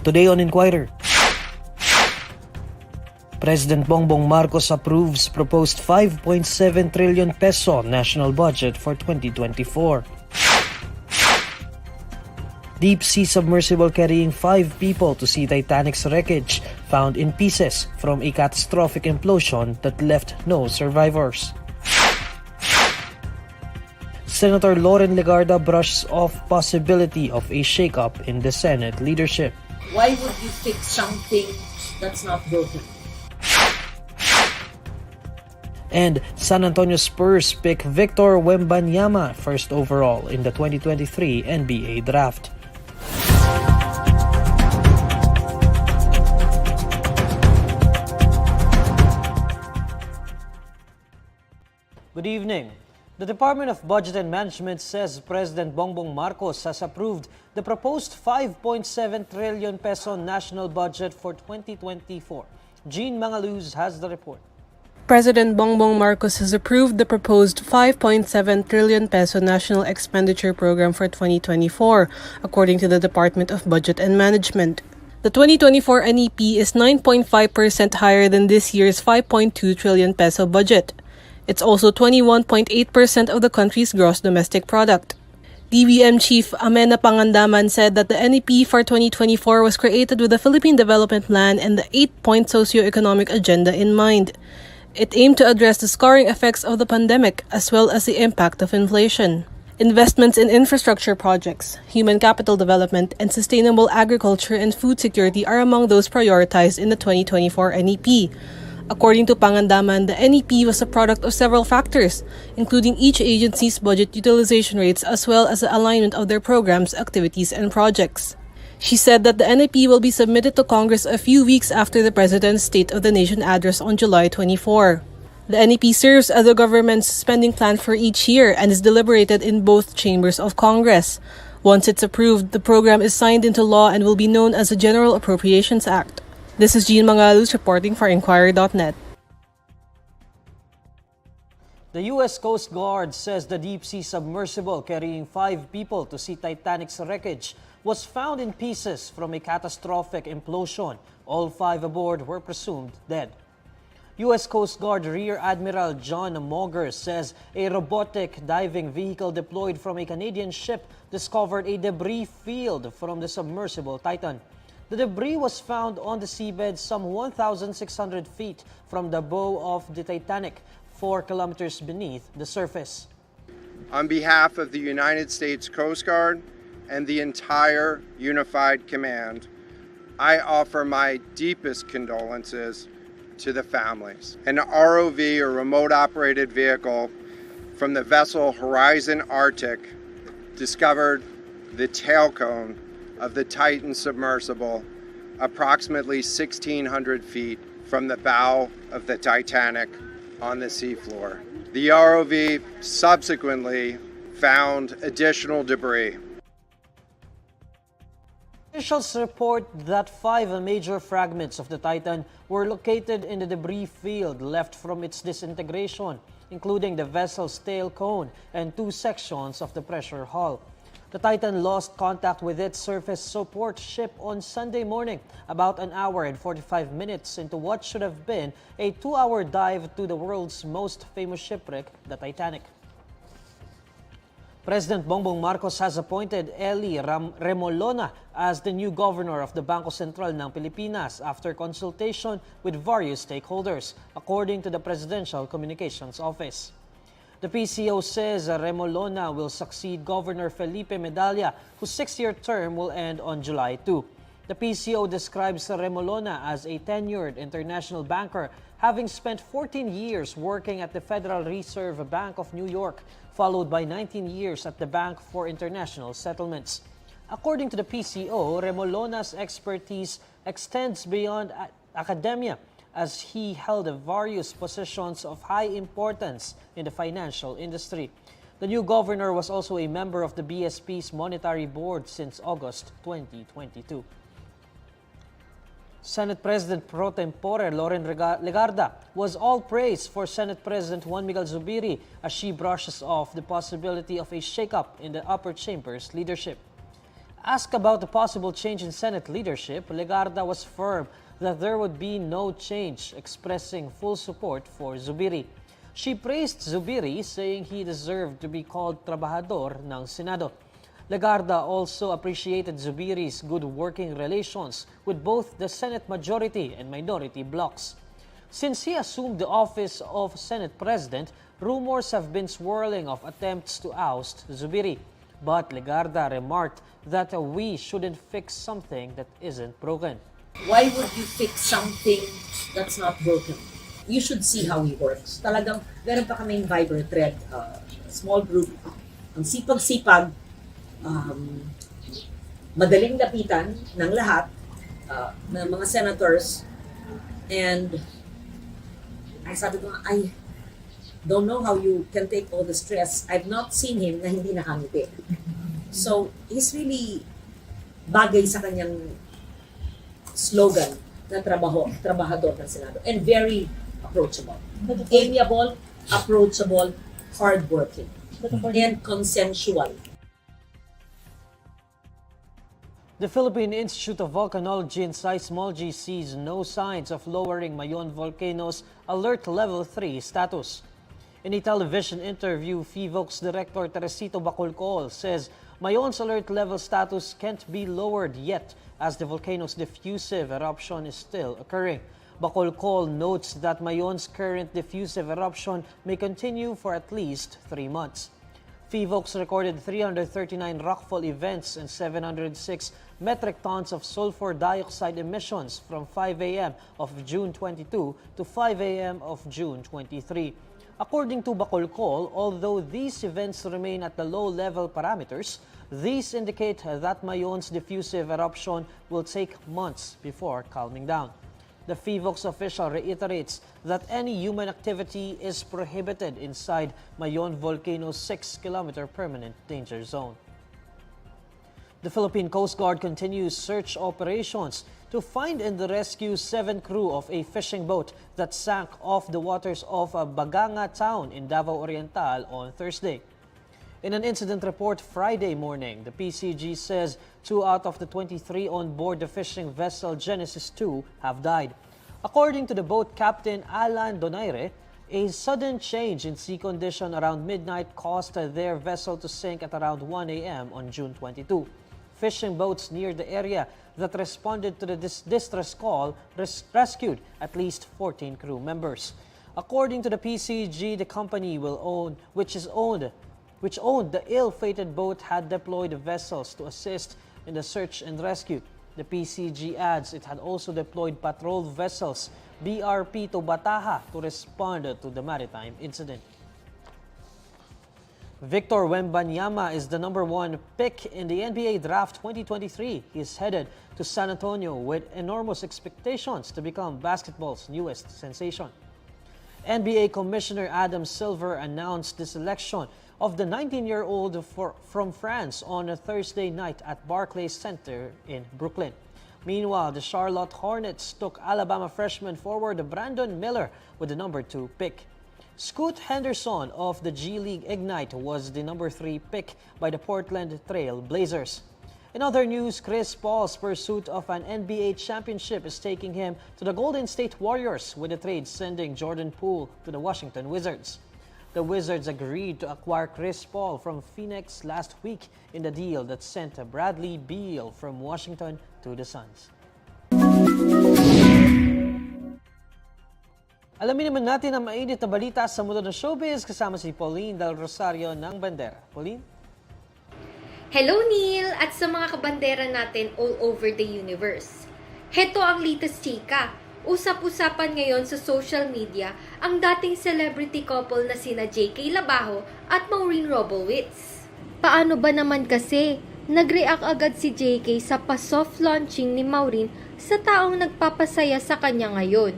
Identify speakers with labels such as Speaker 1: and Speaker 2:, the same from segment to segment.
Speaker 1: Today on Inquirer, President Bongbong Marcos approves proposed 5.7 trillion peso national budget for 2024. Deep-sea submersible carrying 5 people to see Titanic's wreckage found in pieces from a catastrophic implosion that left no survivors. Senator Loren Legarda brushes off possibility of a shakeup in the Senate leadership.
Speaker 2: Why would you fix something that's not broken?
Speaker 1: And San Antonio Spurs pick Victor Wembanyama first overall in the 2023 NBA Draft. Good evening. The Department of Budget and Management says President Bongbong Marcos has approved the proposed 5.7 trillion peso national budget for 2024. Jean Mangaluz has the report.
Speaker 3: President Bongbong Marcos has approved the proposed 5.7 trillion peso National Expenditure Program for 2024, according to the Department of Budget and Management. The 2024 NEP is 9.5% higher than this year's 5.2 trillion peso budget. It's also 21.8% of the country's gross domestic product. DBM Chief Amenna Pangandaman said that the NEP for 2024 was created with the Philippine Development Plan and the 8-point socio-economic agenda in mind. It aimed to address the scarring effects of the pandemic as well as the impact of inflation. Investments in infrastructure projects, human capital development, and sustainable agriculture and food security are among those prioritized in the 2024 NEP. According to Pangandaman, the NEP was a product of several factors, including each agency's budget utilization rates as well as the alignment of their programs, activities, and projects. She said that the NEP will be submitted to Congress a few weeks after the President's State of the Nation address on July 24. The NEP serves as the government's spending plan for each year and is deliberated in both chambers of Congress. Once it's approved, the program is signed into law and will be known as the General Appropriations Act. This is Jean Mangaluz reporting for INQUIRER.net.
Speaker 1: The U.S. Coast Guard says the deep-sea submersible carrying 5 people to see Titanic's wreckage was found in pieces from a catastrophic implosion. All 5 aboard were presumed dead. U.S. Coast Guard Rear Admiral John Mauger says a robotic diving vehicle deployed from a Canadian ship discovered a debris field from the submersible Titan. The debris was found on the seabed some 1,600 feet from the bow of the Titanic, 4 kilometers beneath the surface.
Speaker 4: On behalf of the United States Coast Guard and the entire Unified Command, I offer my deepest condolences to the families. An ROV, or remote operated vehicle, from the vessel Horizon Arctic discovered the tail cone of the Titan submersible approximately 1,600 feet from the bow of the Titanic on the seafloor. The ROV subsequently found additional debris.
Speaker 1: Officials report that 5 major fragments of the Titan were located in the debris field left from its disintegration, including the vessel's tail cone and 2 sections of the pressure hull. The Titan lost contact with its surface support ship on Sunday morning, about an hour and 45 minutes into what should have been a 2-hour dive to the world's most famous shipwreck, the Titanic. President Bongbong Marcos has appointed Eli Remolona as the new governor of the Bank Sentral ng Pilipinas after consultation with various stakeholders, according to the Presidential Communications Office. The PCO says Remolona will succeed Governor Felipe Medalla, whose 6-year term will end on July 2. The PCO describes Remolona as a tenured international banker, having spent 14 years working at the Federal Reserve Bank of New York, followed by 19 years at the Bank for International Settlements. According to the PCO, Remolona's expertise extends beyond academia, as he held various positions of high importance in the financial industry. The new governor was also a member of the BSP's Monetary Board since August 2022. Senate President Pro Tempore Loren Legarda was all praise for Senate President Juan Miguel Zubiri as she brushes off the possibility of a shakeup in the upper chamber's leadership. Asked about the possible change in Senate leadership, Legarda was firm that there would be no change, expressing full support for Zubiri. She praised Zubiri, saying he deserved to be called trabajador ng Senado. Legarda also appreciated Zubiri's good working relations with both the Senate majority and minority blocs. Since he assumed the office of Senate President, rumors have been swirling of attempts to oust Zubiri. But Legarda remarked that we shouldn't fix something that isn't broken.
Speaker 2: Why would you fix something that's not broken? You should see how he works. Talagang, meron pa kaming Viber thread, small group. Ang sipag-sipag, madaling lapitan ng lahat, ng mga senators. And I sabi ko, I don't know how you can take all the stress. I've not seen him na hindi nakangiti. So, he's really bagay sa kanyang slogan na trabahador ng Senado. And very approachable. Amiable, approachable, hardworking, and consensual.
Speaker 1: The Philippine Institute of Volcanology and Seismology sees no signs of lowering Mayon Volcano's Alert Level 3 status. In a television interview, Phivolcs Director Teresito Bacolcol says Mayon's alert level status can't be lowered yet as the volcano's diffusive eruption is still occurring. Bacolcol notes that Mayon's current diffusive eruption may continue for at least 3 months. Phivolcs recorded 339 rockfall events and 706 metric tons of sulfur dioxide emissions from 5 a.m. of June 22 to 5 a.m. of June 23. According to Bacolcol, although these events remain at the low-level parameters, these indicate that Mayon's diffusive eruption will take months before calming down. The Phivolcs official reiterates that any human activity is prohibited inside Mayon Volcano's 6-kilometer permanent danger zone. The Philippine Coast Guard continues search operations to find and rescue 7 crew of a fishing boat that sank off the waters of Baganga town in Davao Oriental on Thursday. In an incident report Friday morning, the PCG says 2 out of the 23 on board the fishing vessel Genesis 2 have died. According to the boat captain Alan Donaire, a sudden change in sea condition around midnight caused their vessel to sink at around 1 a.m. on June 22. Fishing boats near the area that responded to the distress call rescued at least 14 crew members. According to the PCG, the company which owned the ill-fated boat had deployed vessels to assist in the search and rescue. The PCG adds it had also deployed patrol vessels BRP to Bataha to respond to the maritime incident. Victor Wembanyama is the #1 pick in the NBA Draft 2023. He is headed to San Antonio with enormous expectations to become basketball's newest sensation. NBA Commissioner Adam Silver announced the selection of the 19-year-old from France on a Thursday night at Barclays Center in Brooklyn. Meanwhile, the Charlotte Hornets took Alabama freshman forward Brandon Miller with the #2 pick. Scoot Henderson of the G League Ignite was the #3 pick by the Portland Trail Blazers. In other news, Chris Paul's pursuit of an NBA championship is taking him to the Golden State Warriors, with the trade sending Jordan Poole to the Washington Wizards. The Wizards agreed to acquire Chris Paul from Phoenix last week in the deal that sent Bradley Beal from Washington to the Suns. Alamin naman natin ang mainit na balita sa mundo ng showbiz kasama si Pauline Del Rosario ng Bandera. Pauline?
Speaker 5: Hello Neil at sa mga kabandera natin all over the universe. Heto ang latest chika. Usap-usapan ngayon sa social media ang dating celebrity couple na sina JK Labajo at Maureen Robowitz. Paano ba naman kasi nag-react agad si JK sa pa-soft launching ni Maureen sa taong nagpapasaya sa kanya ngayon?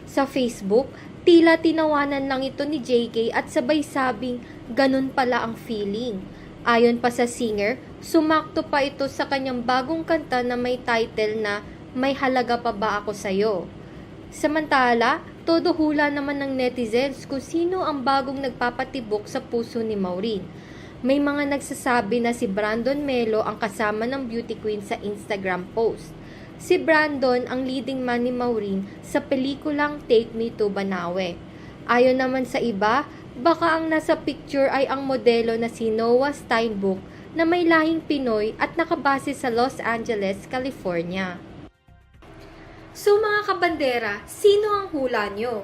Speaker 5: Sa Facebook, tila tinawanan lang ito ni JK at sabay sabing ganun pala ang feeling. Ayon pa sa singer, sumakto pa ito sa kanyang bagong kanta na may title na May Halaga Pa Ba Ako Sa'yo? Samantala, todo hula naman ng netizens kung sino ang bagong nagpapatibok sa puso ni Maureen. May mga nagsasabi na si Brandon Melo ang kasama ng beauty queen sa Instagram post. Si Brandon ang leading man ni Maureen sa pelikulang Take Me to Banawe. Ayon naman sa iba, baka ang nasa picture ay ang modelo na si Noah Steinbuch na may lahing Pinoy at nakabase sa Los Angeles, California. So mga kabandera, sino ang hula nyo?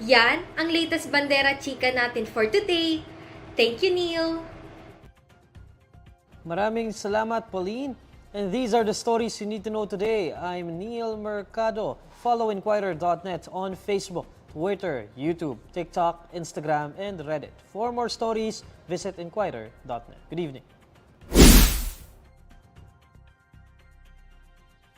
Speaker 5: Yan ang latest bandera chika natin for today. Thank you, Neil.
Speaker 1: Maraming salamat, Pauline. And these are the stories you need to know today. I'm Neil Mercado. Follow INQUIRER.net on Facebook, Twitter, YouTube, TikTok, Instagram, and Reddit. For more stories, visit INQUIRER.net. Good evening.